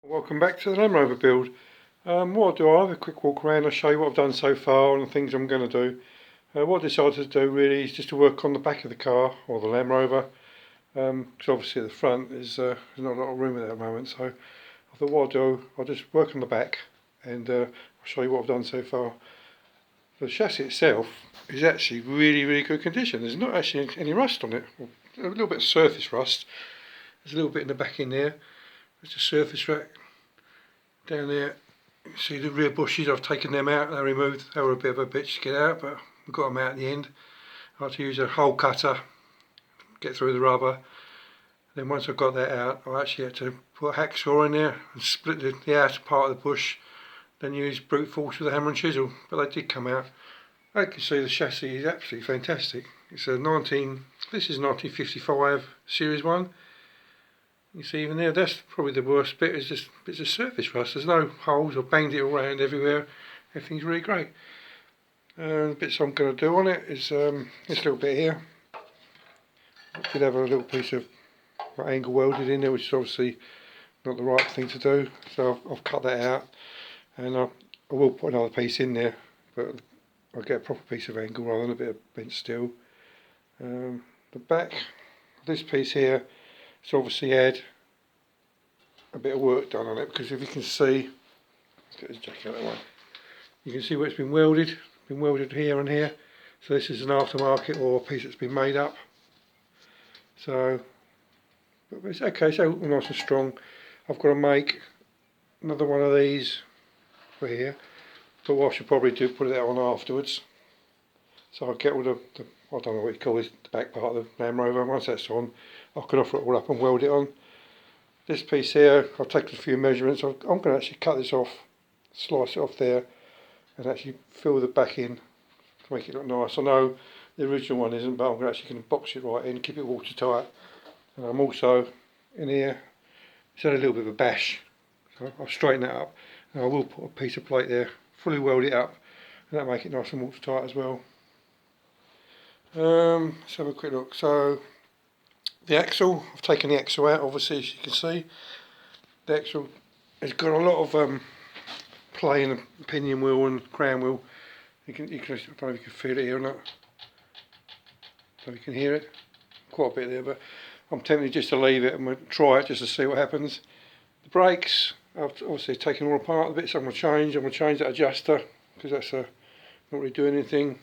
Welcome back to the Landrover build. What I'll do, I'll have a quick walk around. I'll show you what I've done so far and the things I'm going to do. What I decided to do really is just to work on the back of the car, or the Landrover, because obviously at the front there's not a lot of room at the moment, so I thought what I'll do, I'll just work on the back and I'll show you what I've done so far. The chassis itself is actually really good condition. There's not actually any rust on it, a little bit of surface rust. There's a little bit in the back in there. There's a surface rack down there. You can see the rear bushes, I've taken them out, they're removed. They were a bit of a bitch to get out, but we got them out in the end. I had to use a hole cutter, get through the rubber. Then once I got that out, I actually had to put a hacksaw in there and split the outer part of the bush, then use brute force with a hammer and chisel, but they did come out. As you can see, the chassis is absolutely fantastic. It's a this is 1955 Series 1. You see even there, that's probably the worst bit, is just bits of surface rust. There's no holes, I've banged it all around everywhere. Everything's really great. The bits I'm going to do on it is this little bit here. I did have a little piece of angle welded in there, which is obviously not the right thing to do. So I've cut that out, and I will put another piece in there, but I'll get a proper piece of angle rather than a bit of bent steel. The back, this piece here, it's obviously had a bit of work done on it, because if you can see, let's get this jacket out of the way, you can see where it's been welded here and here. So this is an aftermarket or a piece that's been made up. So, but it's okay, so nice and strong. I've got to make another one of these for here, but what I should probably do, put it on afterwards. So I'll get all the I don't know what you call this, the back part of the Landrover. Once that's on, I can offer it all up and weld it on. This piece here, I've taken a few measurements. I'm going to actually cut this off, slice it off there, and actually fill the back in to make it look nice. I know the original one isn't, but I'm actually going to box it right in, keep it watertight. And I'm also in here, it's had a little bit of a bash, so I'll straighten that up, and I will put a piece of plate there, fully weld it up, and that'll make it nice and watertight as well. Let's have a quick look. So the axle, I've taken the axle out, obviously, as you can see. The axle has got a lot of play in the pinion wheel and crown wheel. I don't know if you can feel it here or not. So you can hear it, quite a bit there, but I'm tempted just to leave it and we'll try it just to see what happens. The brakes, I've obviously taken all apart the bits I'm going to change. I'm going to change that adjuster, because that's not really doing anything.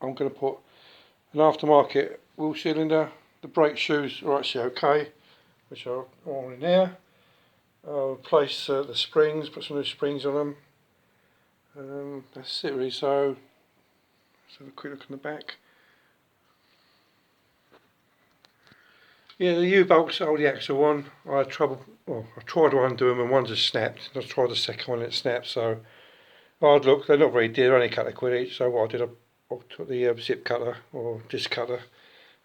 I'm going to put an aftermarket wheel cylinder. The brake shoes are actually okay, which are all in there. I'll replace the springs, put some new springs on them. That's it really. So let's have a quick look in the back. Yeah, the U-bolts hold the axle on. I had trouble, well, I tried to undo them and one just snapped. I tried the second one and it snapped, so hard look. They're not very dear, they're only a couple of quid each, so what I did, I took the zip cutter or disc cutter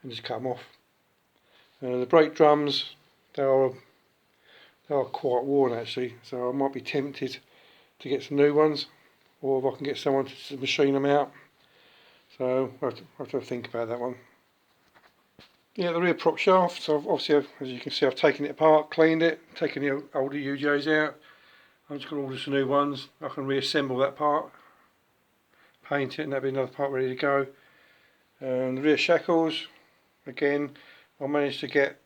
and just cut them off. The brake drums, they are quite worn actually, so I might be tempted to get some new ones, or if I can get someone to machine them out. So I'll have to think about that one. Yeah, the rear prop shaft, so obviously, as you can see, I've taken it apart, cleaned it, taken the older UJs out. I'm just going to order some new ones. I can reassemble that part, paint it, and that'll be another part ready to go. The rear shackles, again, I managed to get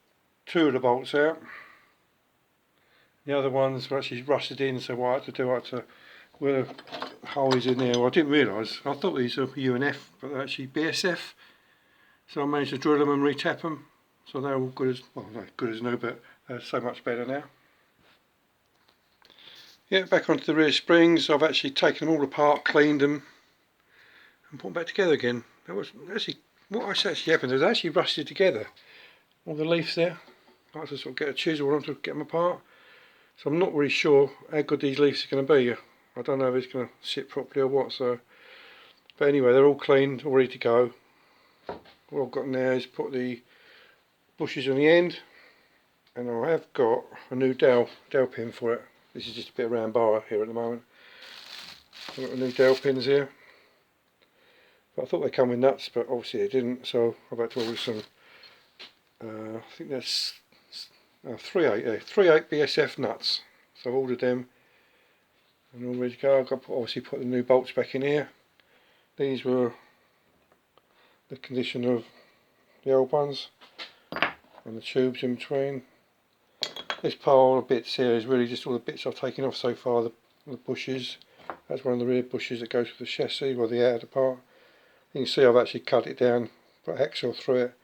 2 of the bolts out. The other ones were actually rusted in, so what I had to do, I had to where the hole is in there. Well, I didn't realise, I thought these were UNF, but they're actually BSF. So I managed to drill them and retap them. So they're all good as, well, not good as new, but they're so much better now. Yeah, back onto the rear springs. I've actually taken them all apart, cleaned them, and put them back together again. That was actually, what actually happened is they actually rusted together. All the leaves there. I had to sort of get a chisel on to get them apart. So I'm not really sure how good these leaves are going to be. I don't know if it's going to sit properly or what. So, but anyway, they're all cleaned, all ready to go. What I've got now is put the bushes on the end, and I have got a new dowel pin for it. This is just a bit of round bar here at the moment. I've got the new dowel pins here. But I thought they come with nuts, but obviously they didn't, so I've had to order some, I think that's 3/8 BSF nuts. so I've ordered them and all ready to go. I've got to obviously put the new bolts back in here. These were the condition of the old ones, and the tubes in between. This pile of bits here is really just all the bits I've taken off so far, the bushes. That's one of the rear bushes that goes with the chassis, or the outer part. You can see I've actually cut it down, put a hacksaw through it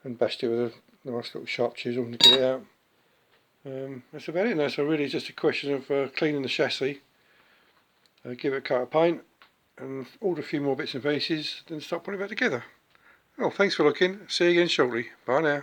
and bashed it with a nice little sharp chisel to get it out. That's about it now, so really it's just a question of cleaning the chassis, give it a coat of paint and order a few more bits and pieces, then start putting it back together. Well, thanks for looking, see you again shortly, bye now.